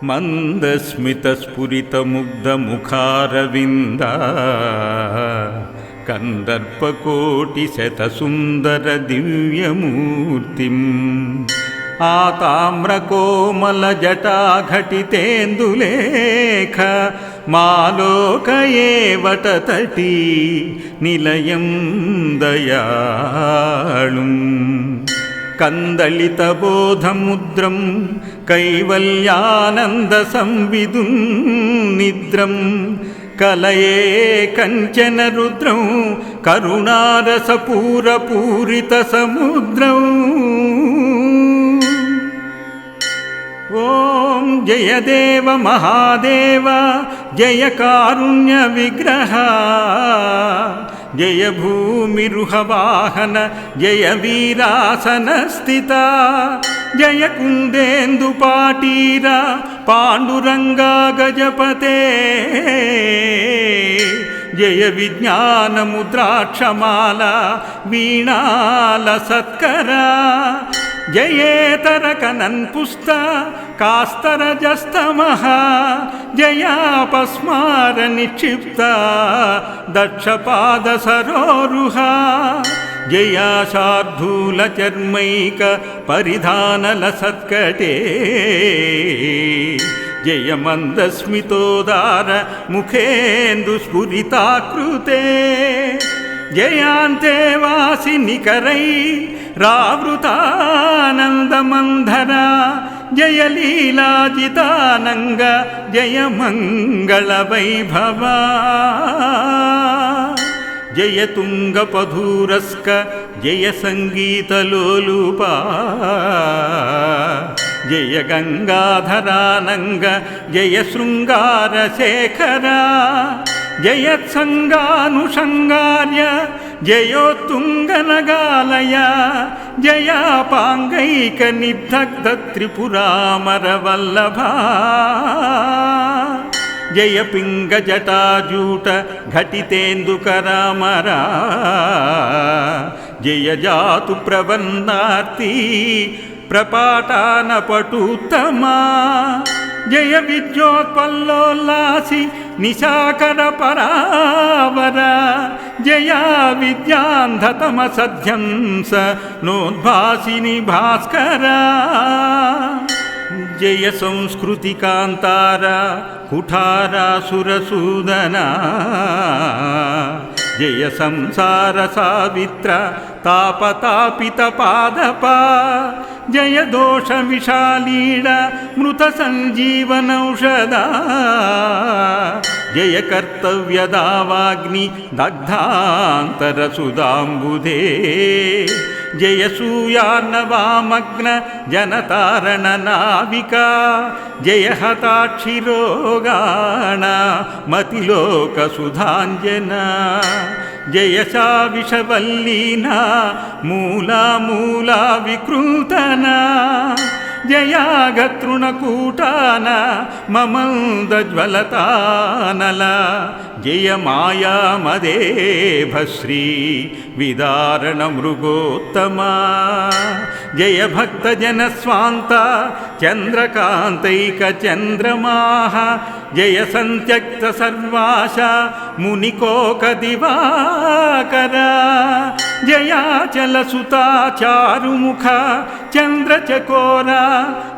మందస్మితస్ఫురితముగ్ధముఖారవింద కందర్పకోటిశతసుందర దివ్యమూర్తిం ఆ తామ్రకోమలజటాఘటితేందులేఖ మాలోకయేవటతటీ నిలయం దయాళుం కందళితబోధముద్రం కైవల్యానంద సంవిదుం నిద్రం కలయే కంచన రుద్రం కరుణారసపూరపూరిత సముద్రం ఓం జయదేవ మహాదేవ జయ కారుణ్య విగ్రహ జయ భూమిరుహవాహన జయ వీరాసన స్థిత జయ కుందేందు పాటీర పాండురంగా గజపతే జయ విజ్ఞాన ముద్రాక్షమాల వీణాల సత్కరా జయేతరకనన్ పుస్త కాస్తరజస్తమః జయాపస్మార నిక్షిప్త దక్షపాద సరోరుహ జయాశార్ధూల చర్మైక పరిధానల సత్కటే జయ మందస్మితోదార ముఖేందు స్ఫురితాకృతే జయాంతే వాసి నికరై రావృతానందమంధర జయ లీలాజితానంగ జయ మంగళ వైభవ జయ తుంగపధూరస్క జయ సంగీతలోలుపా జయ గంగాధరానంగ జయ శృంగారశేఖర జయత్సంగానుషంగార్య జయోత్తుంగనగాలయ జయాపాంగైక నిర్దగ్ధ త్రిపురామర వల్లభ జయ పింగ జటాజూట ఘటితేందుకరామరా జయ జాతు ప్రబంధార్తి ప్రపాటాన పటూత్తమా జయ విద్యోత్పల్లోల్లాసి నిశాకర పరావర జయా విద్యాంధతమ సధ్యంస నోద్భాసిని భాస్కర జయ సంస్కృతి కాంతార కుఠారాసురసూదన జయ సంసార సావిత్ర తాపతాపిత పాదప జయ దోష విశాలీడ మృత సంజీవనౌషధ జయ కర్తవ్యదావాగ్ని దగ్ధాంతర సుధాంబుధే జయ సూయార్ణవామగ్న జనతారణ నావికా జయ హతాక్షిరోగాణ మతిలోక సుధాంజన జయ విషవల్లీనా మూలా మూలా వికృతన జయాగతృణకూటాన మమందజ్వలతానల జయ మాయామదేభశ్రీ విదారణ మృగోత్తమా జయ భక్తజన స్వాంత చంద్రకాంతైక చంద్రమాః జయ సంత్యక్త సర్వాశ మునికోక దివాకర జయాచల సుతా చారుముఖ చంద్రచకోర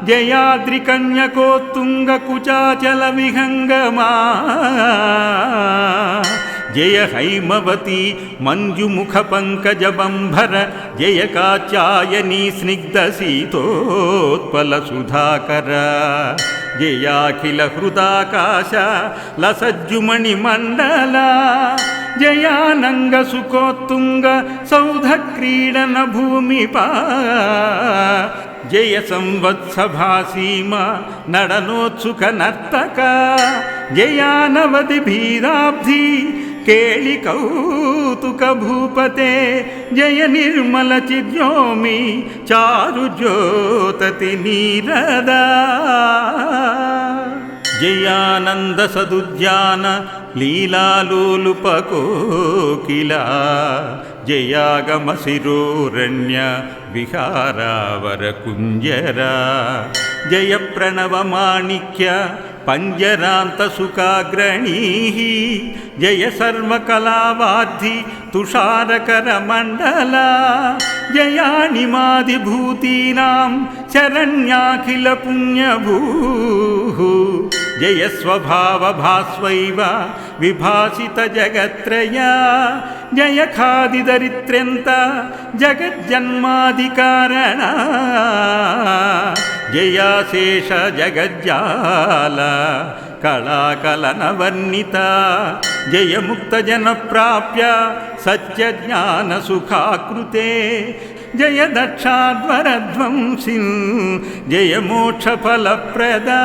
జయాద్రికన్యకోత్తుంగ కుచాచల విహంగమా జయ హైమవతి మంజుముఖ పంకజ బంభర జయ కాచాయనీ స్నిగ్ధ శీతోత్పల సుధాకర జయాఖిల హృదాకాశ లసజ్జుమణి మండల జయానంగ సుకోత్తుంగ సౌధ క్రీడన భూమిపా జయ సంవత్సభాసీమ నడనోత్సుక నర్తక జయానవది భీరాబ్ధి కేళి కౌతుక భూపతే జయ నిర్మల చిద్యోమి చారు జ్యోతతి నీరదా జయానంద సదుద్యాన లీలాలోలుపకోకిలా జయాగమ శిరోరణ్య విహారావర కుంజరా జయ ప్రణవమాణిక్య పంజరాంతసుఖాగ్రణీ జయ సర్వకళావాద్ధి తుషారకరమండల జయానిమాదిభూతీనాం శరణ్యాఖిల పుణ్యభూః జయ స్వభావభాస్వైవ విభాసిత జగత్రయ జయ ఖాదిదరిత్ర్యంత జగజ్జన్మాదికారణ జయాశేష జగజ్జాల కళాకలనవర్ణిత జయ ముక్తజనప్రాప్య సత్యజ్ఞానసుఖాకృతే జయ దక్షాధ్వరధ్వంసిన్ జయ మోక్షఫలప్రదా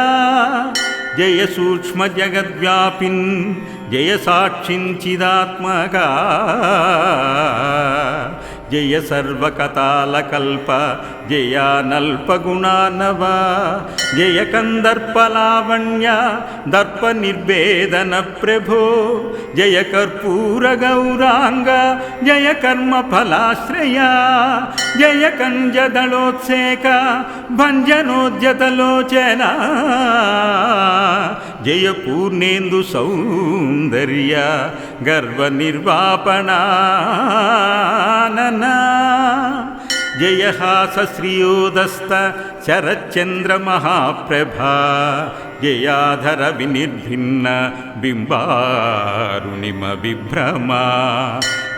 జయ సూక్ష్మజగద్వ్యాపిన్ జయ సాక్షించిదాత్మకా జయ సర్వకతాలకల్ప జయానల్పగుణానవ జయ కందర్పలావణ్య దర్ప నిర్వేదన ప్రభో జయ కర్పూర గౌరాంగ జయ కర్మఫలాశ్రయ జయ కంజదళోత్సేక భంజనోద్యతలోచన జయ పూర్ణేందు సౌందర్య గర్వ నిర్వాపణానన జయ హాస శ్రియోదస్త శరచంద్ర మహాప్రభా జయాధర వినిర్భిన్న బింబారుణిమ విభ్రమా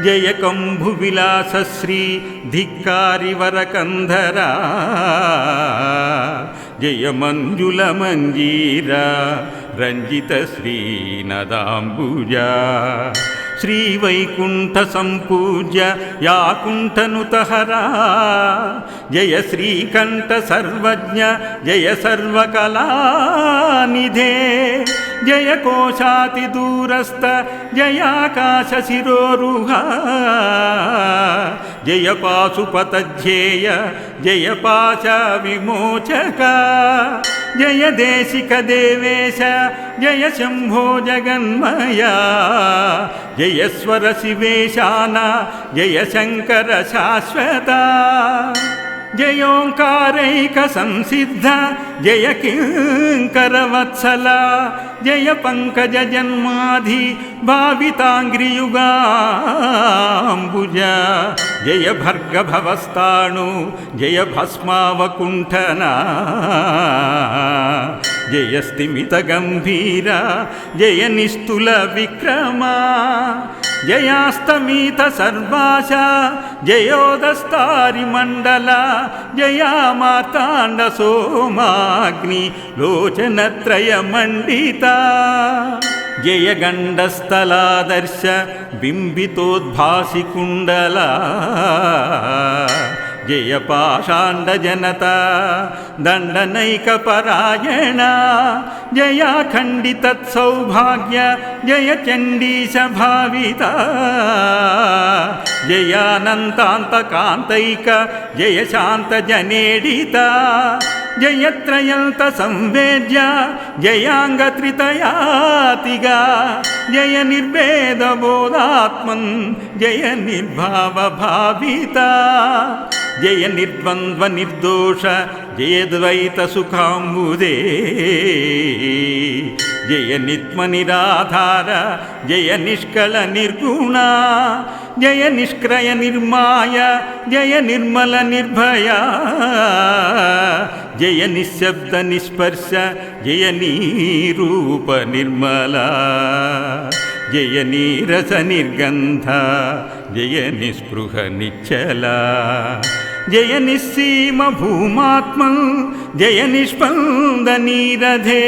జయ కంభు విలాస శ్రీ ధిక్కారి వరకంధరా జయ మంజుల మంజీర రంజిత శ్రీనదాంబుజా శ్రీవైకుంఠ సంపూజ్య యాకుంఠనుతహరా జయ శ్రీకంఠ సర్వజ్ఞ జయ సర్వకళానిధే జయ కోశాతి దూరస్థ జయాకాశ శిరోరుహ జయ పాశుపతధ్యేయ జయ పాశ విమోచక జయ దేశిక దేవేశ జయ శంభో జగన్మయ జయస్వర శివేశాన జయ శంకర శాశ్వత జయోంకారైక సంసిద్ధ జయ కింకర వత్సల జయ పంకజ జన్మాధి భావితాంగ్రియుగాంబుజ జయ భర్గ భవస్థాణు జయ భస్మావకుంఠన జయ స్థిమిత గంభీర జయ నిస్తుల విక్రమ జయాస్తమీత సర్వాశ జయోదస్తారి మండల జయా మార్తాండ సోమాగ్ని లోచనత్రయ మండిత జయ గండస్థలాదర్శ బింబితోద్భాసి కుండల జయ పాషాండ జనత దండనైక పరాయణ జయ ఖండిత సౌభాగ్య జయ చండీశ భావిత జయానంతాంత కాంతైక జయ శాంత జనేడిత జయత్రయంత సంవేద్య జయాంగత్రితయాతిగా జయ నిర్వేద బోధాత్మన్ జయ నిర్భావ భావిత జయ నిర్ద్వంద్వ నిర్దోష జయ ద్వైత సుఖాంబుదే జయ నిత్మ నిరాధార జయ నిష్కళ నిర్గుణ జయ నిష్క్రయ నిర్మాయ జయ నిర్మల నిర్భయ జయ నిశ్శబ్ద నిస్పర్శ జయ నీరూప నిర్మల జయ నీరస నిర్గంధ జయ నిస్పృహ నిశ్చల జయ నిస్సీమ భూమాత్మ జయ నిష్పంద నీరధే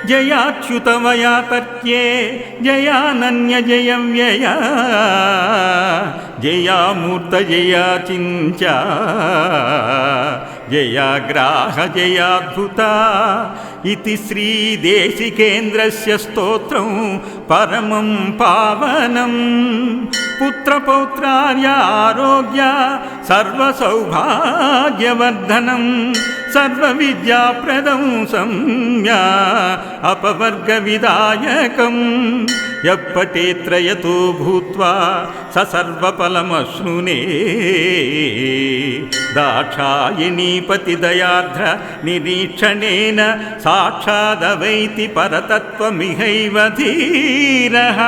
జయాచ్యుతమయా తర్క్యే జయానన్య జయం వ్యయ జయామూర్త జయాచించ జయాగ్రాహ జయాద్భుత ఇతి శ్రీదేశికేంద్రస్య స్తోత్రం పరమం పావనం పుత్రపౌత్రార్య ఆరోగ్య సర్వసౌభాగ్యవర్ధనం సర్వవిద్యాప్రదం సంజ్ఞా అపవర్గవిదాయకం యప్పటేత్రయతో భూత్వా స సర్వఫలమశ్నునే దాక్షాయణీపతిదయార్ద్ర నిరీక్షణేన సాక్షాదవైతి పరతత్వమిహైవ ధీరః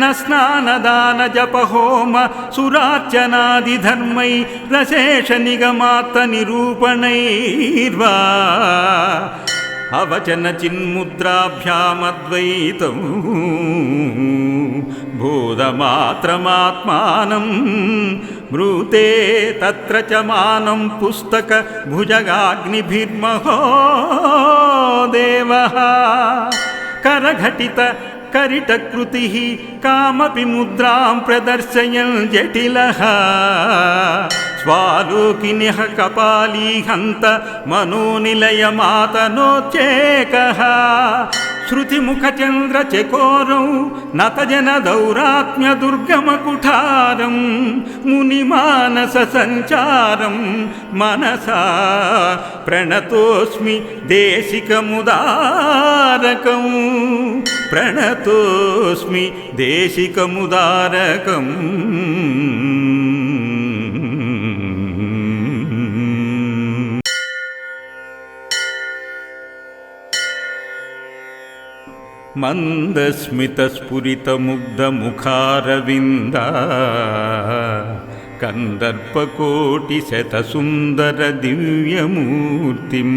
న స్నానదానజపహోమ సురార్చనాదిధర్మై రశేష నిగమాత్త నిరూపణైర్వా అవచన చిన్ముద్రాభ్యామద్వైతం బోధమాత్రమాత్మానం మృతే తత్ర చ మానం పుస్తక భుజగాగ్నిభిర్మహో దేవః కరఘటిత కరిటకృతి కామపి ముద్రాం ప్రదర్శయన్ జటిలః స్వాలోకినిః కపాలీహంత మనోనిలయమాతనోచ్చేకః శృతిముఖచంద్రచకోరౌ నతజనదౌరాత్మ్యదుర్గమకుఠారం మునిమానస సంచారం మనసా ప్రణతోస్మి దేశికముదారకం ప్రణతోస్మి దేశికముదారకం. మందస్మితస్ఫురితముగ్ధముఖారవింద కందర్పకోటిశతసుందర దివ్యమూర్తిం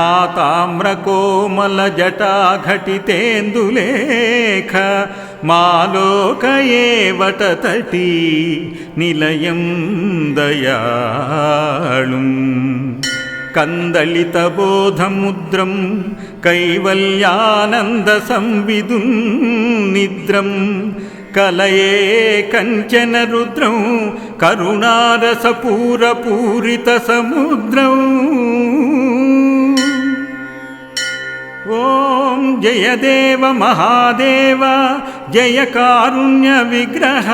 ఆతామ్రకోమలజటాఘటితేందులేఖ మాలోకయేవటతటీ నిలయం దయాళుం కందళితబోధముద్రం కైవల్యానంద సంవిదుం నిద్రం కలయే కంచన రుద్రం కరుణారసపూరపూరిత సముద్రం. ఓం జయదేవ మహాదేవ జయ కారుణ్య విగ్రహ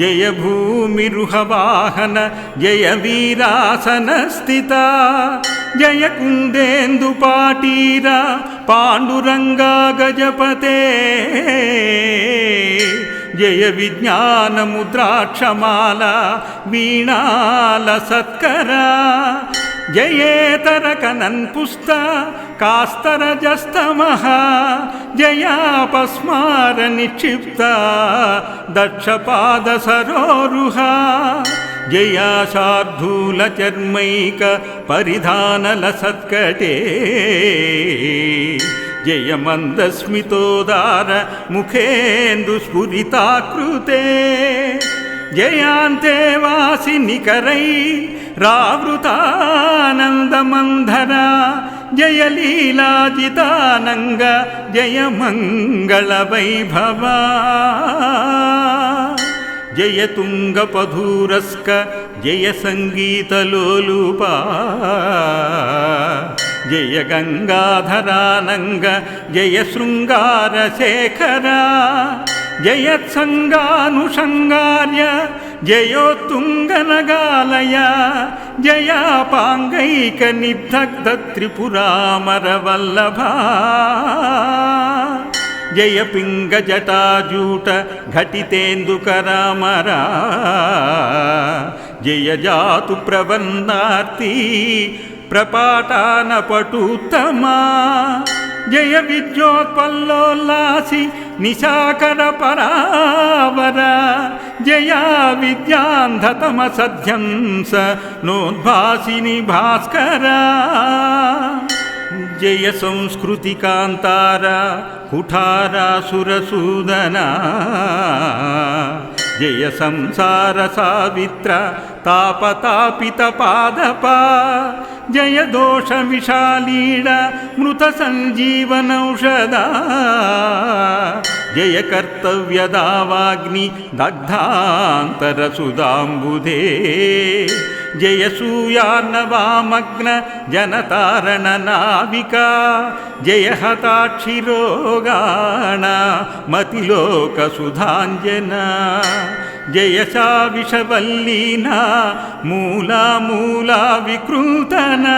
జయ భూమిరుహవాహన జయ వీరాసన స్థిత జయ కుందేందుపాటీర పాండురంగా గజపతే జయ విజ్ఞానముద్రాక్షమాల వీణాల సత్కరా జయేతరకనన్ పుస్త కాస్తరజస్తమః జయాపస్మార నిక్షిప్త దక్షపాద సరోరుహ జయాశార్ధూల చర్మైక పరిధానల సత్కటే జయ మందస్మితోదార ముఖేందు స్ఫురితాకృతే జయాంతే వాసి నికరై రావృతానందమంధర జయ లీలాజితానంగ జయ మంగళ వైభవ జయ తుంగపధూరస్క జయ సంగీతలోలుపా జయ గంగాధరానంగ జయ శృంగారశేఖర జయత్సంగానుషంగార్య జయోత్తుంగనగాలయ జయాపాంగైక నిర్దగ్ధ త్రిపురామరవల్లభ జయ పింగజటాజూట ఘటితేందుకరామరా జయ జాతు ప్రబంధార్తి ప్రపాటానపటూత్తమా జయ విద్యోత్పల్లోల్లాసి నిశాకర పరావర జయ విద్యాంధతమ సధ్యంస నోద్భాసిని భాస్కర జయ సంస్కృతి కాంతార కుఠారాసురసూదన జయ సంసార సావిత్ర తాపతాపిత పాదప జయ దోష విశాలీడ మృత సంజీవనౌషధ జయ కర్తవ్యదావాగ్ని దగ్ధాంతర సుధాంబుధే జయ సూయార్ణవామగ్న జనతారణ నావికా జయ హతాక్షిరోగాణ మతిలోక సుధాంజన జయశా విషవల్లీనా మూలా మూలా వికృతనా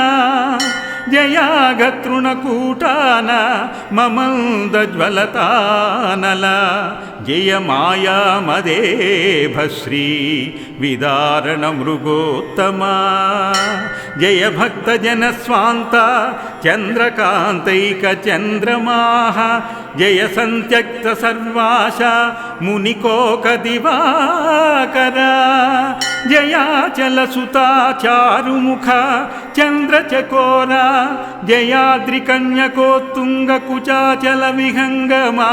జయాగతృణకూటాన మమందజ్వలతానల జయ మాయామదేభశ్రీ విదారణ మృగోత్తమా జయ భక్తజనస్వాంత చంద్రకాంతైక చంద్రమాః జయ సంత్యక్త సర్వాశ మునికోక దివాకర జయాచలసుతా చారుముఖ చంద్రచకోర జయాద్రికన్యకోత్తుంగ కుచాచల విహంగమా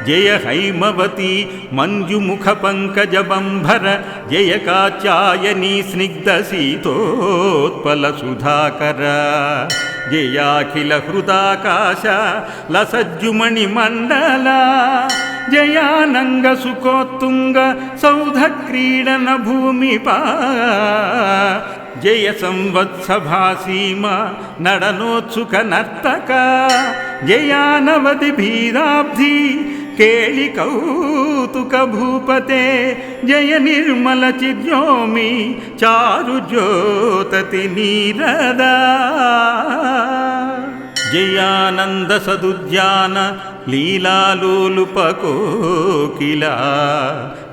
జయ హైమవతి మంజుముఖ పంకజబంభర జయ కాచాయనీ స్నిగ్ధ శీతోత్పల సుధాకర జయాఖిల హృదాకాశ లసజ్జుమణి మండల జయానంగ సుకోత్తుంగ సౌధ క్రీడన భూమిపా జయ సంవత్సభాసీమ నడనోత్సుక నర్తక జయానవది భీరాబ్ధి కేళి కౌతుక భూపతే జయ నిర్మల చిద్యోమి చారు జ్యోతతి నీరదా జయానంద సదుద్యాన లీలాలోలుపకోకిలా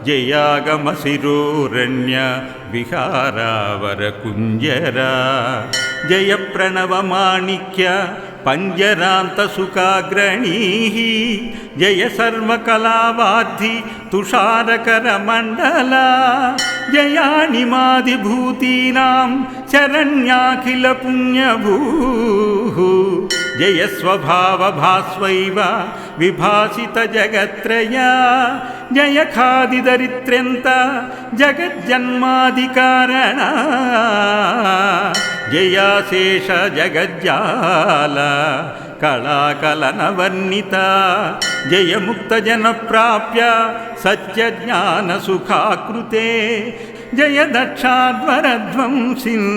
జయాగమ శిరోరణ్య విహారావర కుంజరా జయ ప్రణవ మాణిక్య పంజరాంత సుఖాగ్రణీ జయ సర్వకళావాద్ధి తుషారకర మండల జయానిమాదిభూతీనాం శరణ్యాఖిల పుణ్యభూ జయ స్వభావ భాస్వైవ విభాసిత జగత్రయా జయ ఖాదిదరిత్ర్యంత జగజ్జన్మాదికారణ జయాశేష జగజ్జాల కళాకలనవర్ణిత జయ ముక్త జన ప్రాప్య సత్యజ్ఞాన సుఖాకృతే జయ దక్షాధ్వరధ్వంసిన్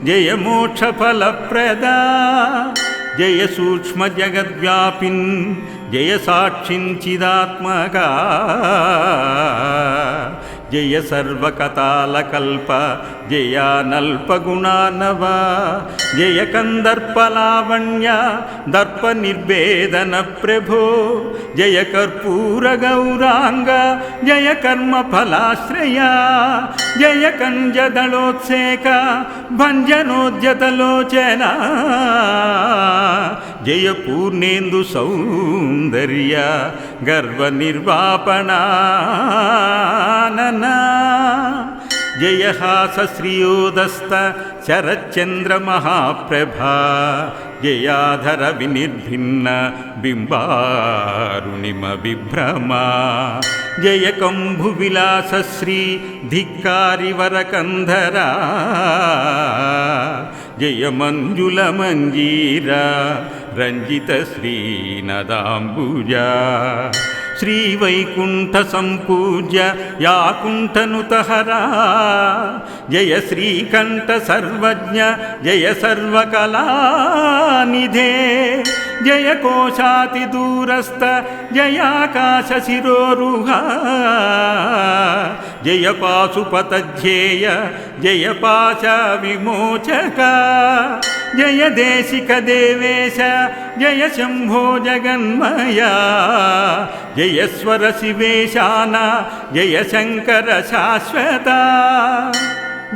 జయ మోక్ష ఫలప్రదా జయ సూక్ష్మ జగద్వ్యాపిన్ జయ సాక్షిన్ చిదాత్మకా జయ సర్వకతాలకల్ప జయానల్పగుణానవ జయ కందర్పలావణ్య దర్ప నిర్వేదన ప్రభో జయ కర్పూర గౌరాంగ జయ కర్మ ఫలాశ్రయ జయ కంజదళోత్సేక భంజనోద్యతలోచన జయ పూర్ణేందు సౌందర్య గర్వ నిర్వాపణానన జయ హాస శ్రియోదస్త శరచంద్ర మహాప్రభా జయాధర వినిర్భిన్న బింబారుణిమ విభ్రమా జయ కంభు విలాస శ్రీ ధిక్కారివర కంధరా జయ మంజుల మంజీర రంజిత శ్రీనదాంబుజా శ్రీవైకుంఠ సంపూజ్య యాకుంఠనుతహరా జయ శ్రీకంఠ సర్వజ్ఞ జయ సర్వకళానిధే జయ కోశాతి దూరస్థ జయాకాశ శిరోరుహ జయ పాశుపతధ్యేయ జయ పాశ విమోచక జయ దేశిక దేవేశ జయ శంభో జగన్మయా జయస్వర శివేశాన జయ శంకర శాశ్వత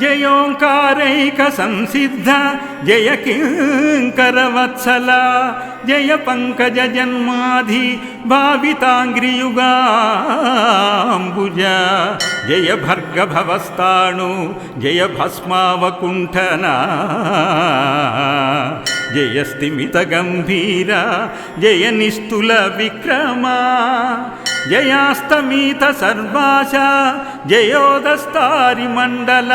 జయోంకారైక సంసిద్ధ జయ కింకర వత్సల జయ పంకజ జన్మాధి భావితాంగ్రియుగాంబుజ జయ భర్గ భవస్తాణు జయ భస్మావకుంఠన జయ స్థిమిత గంభీర జయ నిస్తుల విక్రమా జయాస్తమీత సర్వాశ జయోదస్తారి మండల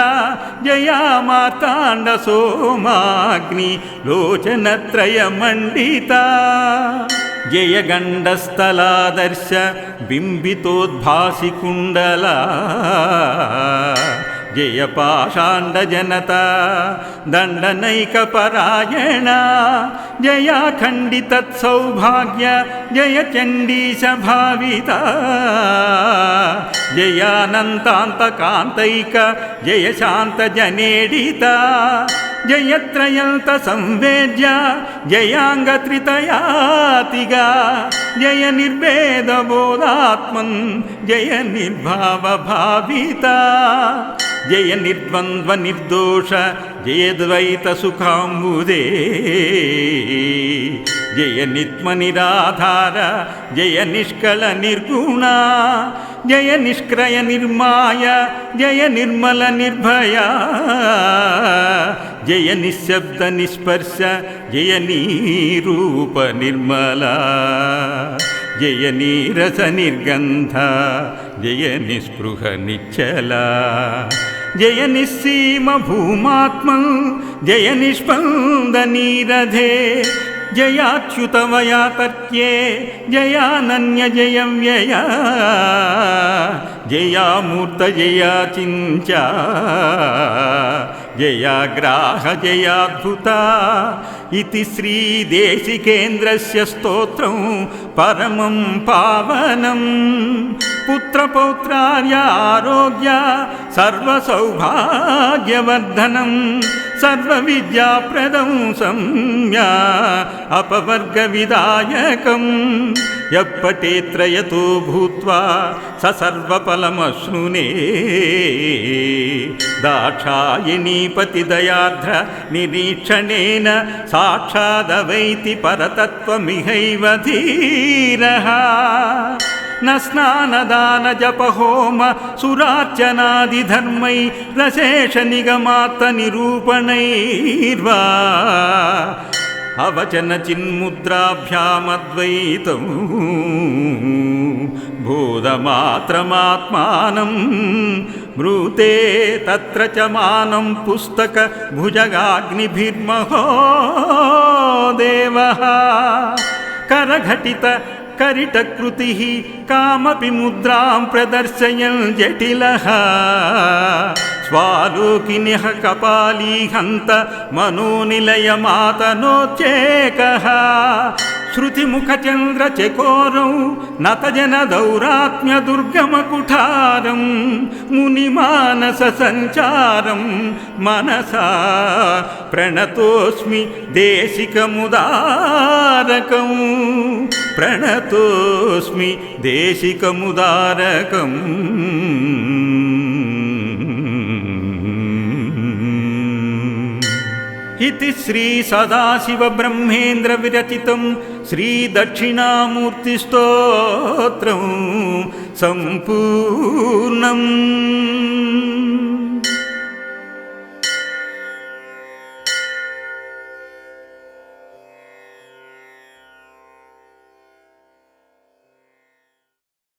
జయా మార్తాండ సోమాగ్ని లోచనత్రయ మండిత జయ గండస్థలాదర్శ బింబితోద్భాసి కుండల జయ పాషాండజనత దండనైకపరాయణ జయ ఖండితత్సౌభాగ్య జయ చండీశ భావిత జయానంతాంతకాంతైక జయ శాంత జనేడిత జయత్రయంత సంవేద్య జయాంగత్రితయాతిగా జయ నిర్వేదబోధాత్మన్ జయ నిర్భావ భావిత జయ నిర్ద్వంద్వ నిర్దోష జయద్వైత సుఖాంబుదే జయ నిత్మ నిరాధార జయ నిష్కళ నిర్గుణ జయ నిష్క్రయ నిర్మాయ జయ నిర్మల నిర్భయ జయ నిశ్శబ్ద నిస్పర్శ జయ నీరూప నిర్మల జయ నీరస నిర్గంధ జయ నిస్పృహ నిశ్చల జయ నిస్సీమ భూమాత్మ జయ నిష్పంద నీరధే జయాచ్యుతవయాతర్క్యే జయానన్య జయం వ్యయ జయామూర్త జయాచించ జయాగ్రాహ జయాద్భుత ఇతి శ్రీదేశికేంద్రస్య స్తోత్రం పరమం పావనం పుత్రపౌత్రార్య ఆరోగ్య సర్వసౌభాగ్యవర్ధనం సర్వవిద్యాప్రదం సంజ్ఞ అపవర్గ విదాయకం యప్పటేత్రయతో భూత్వా స సర్వఫలమశ్నునే దాక్షాయణీపతి దయార్ద్ర నిరీక్షణేన సాక్షాదవైతి పరతత్వమిహైవ ధీరః న స్నానదాన జప హోమ సురార్చనాది ధర్మై రశేష నిగమాత్త నిరూపణైర్వా అవచన చిన్ముద్రాభ్యామద్వైతం బోధమాత్రమాత్మానం మృతే తత్ర చ మానం పుస్తక భుజగాగ్నిభిర్మహో దేవః కరఘటిత కరిటకృతి కామపి ముద్రాం ప్రదర్శయన్ జటిలః స్వాలోకినిః కపాలీహంత మనోనిలయమాతనోచ్చేకః శృతిముఖచంద్రచకోరౌ నతజన దౌరాత్మ్య దుర్గమకుఠారం మునిమానస సంచారం మనసా ప్రణతోస్మి దేశికముదారకం ప్రణతోస్మి దేశికముదారకం इति श्री सदाशिव ब्रह्मेन्द्र विरचितं श्री दक्षिणामूर्ति स्तोत्रं संपूर्णम्।